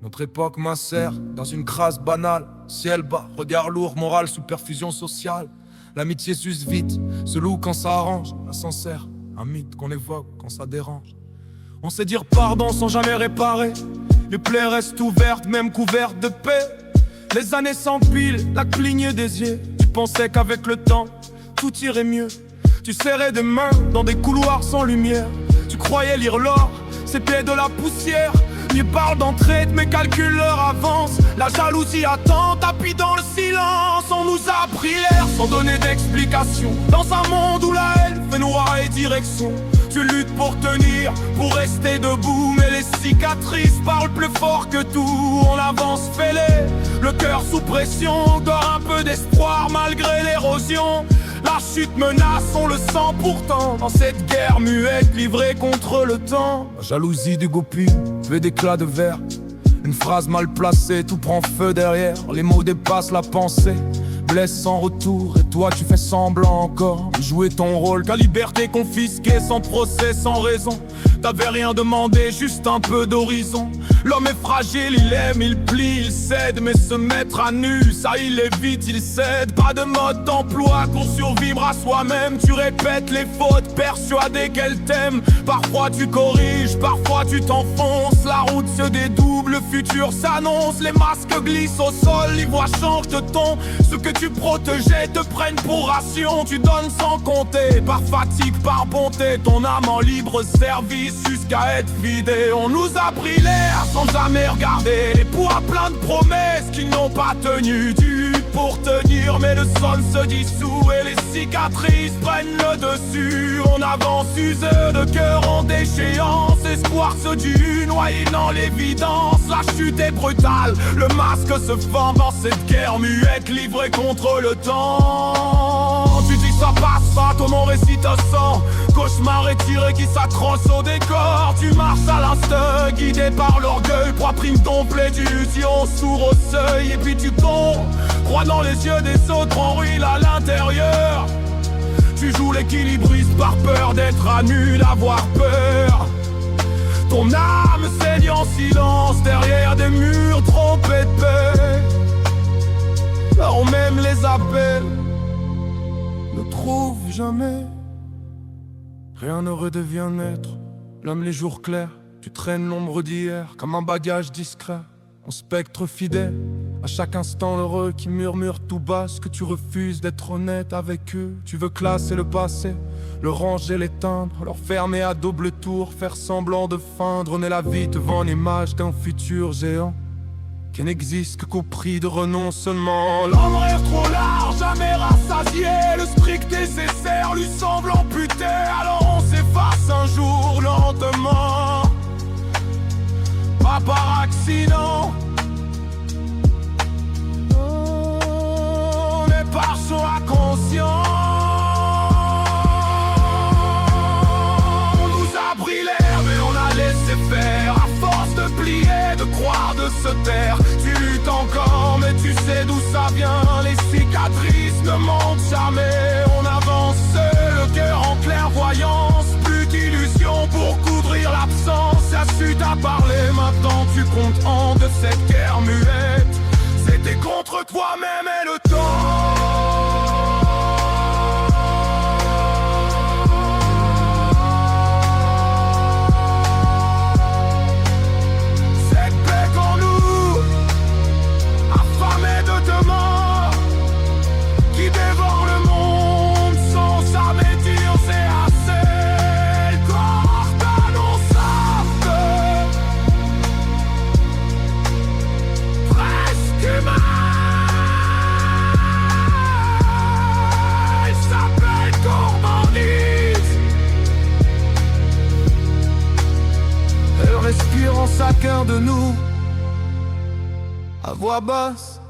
Notre époque m'insère dans une crasse banale. Ciel bas, regard lourd, morale sous perfusion sociale. L'amitié s'use vite, se loue quand ça arrange. La sincère, un mythe qu'on évoque quand ça dérange. On sait dire pardon sans jamais réparer. Les plaies restent ouvertes, même couvertes de paix. Les années s'empilent, la clignée des yeux. Tu pensais qu'avec le temps, tout irait mieux. Tu serrais des mains dans des couloirs sans lumière. Tu croyais lire l'or, c'était de la poussière. Ils parlent d'entraide, mais calculent leur avance. La jalousie attend, tapis dans le silence. On nous a pris l'air sans donner d'explication. Dans un monde où la haine fait noir et direction. Tu luttes pour tenir, pour rester debout. Mais les cicatrices parlent plus fort que tout. On avance fêlé, le cœur sous pression. Encore un peu d'espoir malgré l'érosion. La chute menace, on le sent pourtant. Dans cette guerre muette livrée contre le temps. La jalousie du goupil fait d'éclats de verre. Une phrase mal placée, tout prend feu derrière. Les mots dépassent la pensée, blessent sans retour. Et toi tu fais semblant encore de jouer ton rôle. Ta liberté confisquée sans procès, sans raison. T'avais rien demandé, juste un peu d'horizon. L'homme est fragile, il aime, il plie, il cède. Mais se mettre à nu, ça il évite, il cède. Pas de mode d'emploi pour survivre à soi-même. Tu répètes les fautes, persuadé qu'elle t'aime. Parfois tu corriges, parfois tu t'enfonces. La route se dédouble, le futur s'annonce. Les masques glissent au sol, les voix changent de ton. Ceux que tu protégeais te prennent pour ration. Tu donnes sans compter, par fatigue, par bonté. Ton âme en libre service jusqu'à être vidé. On nous a pris l'air sans jamais regarder. Les poids pleins de promesses qui n'ont pas tenu. Du pour tenir mais le sol se dissout. Et les cicatrices prennent le dessus. On avance usé de cœur en déchéance. Espoir se tue, noyé dans l'évidence. La chute est brutale, le masque se fend dans cette guerre muette livrée contre le temps. Tu dis ça passera, ton nom récite un sang. Cauchemar étiré qui s'accroche au décor. Tu marches à l'instinct, guidé par l'orgueil. Poitrine ton plédusion, sourd au seuil. Et puis tu tombes, crois dans les yeux des autres en ruine à l'intérieur. Tu joues l'équilibriste par peur d'être à nu, d'avoir peur. Ton âme saigne en silence derrière des murs trop épais. Là on même les appelle ne trouve jamais. Rien ne redevient naître, l'homme les jours clairs. Tu traînes l'ombre d'hier comme un bagage discret. Mon spectre fidèle, à chaque instant heureux qui murmure tout bas ce que tu refuses d'être honnête avec eux. Tu veux classer le passé, le ranger, l'éteindre, leur fermer à double tour, faire semblant de feindre. On est la vie devant l'image d'un futur géant qui n'existe qu'au prix de renoncement. L'homme rêve trop large, jamais rassasié. Le strict nécessaire lui semble amputé. Alors on s'efface un jour lentement, pas par accident, mais par choix conscient. On nous a pris l'air mais on a laissé faire. À force de plier, de croire, de se taire. Tu luttes encore mais tu sais d'où ça vient. Les cicatrices ne montent jamais. On avance seul, le cœur en clairvoyance. Plus d'illusions pour couvrir l'absence. La suite à parler, maintenant tu comptes en de cette guerre muette. C'était contre toi-même et le temps. Chacun de nous, à voix basse.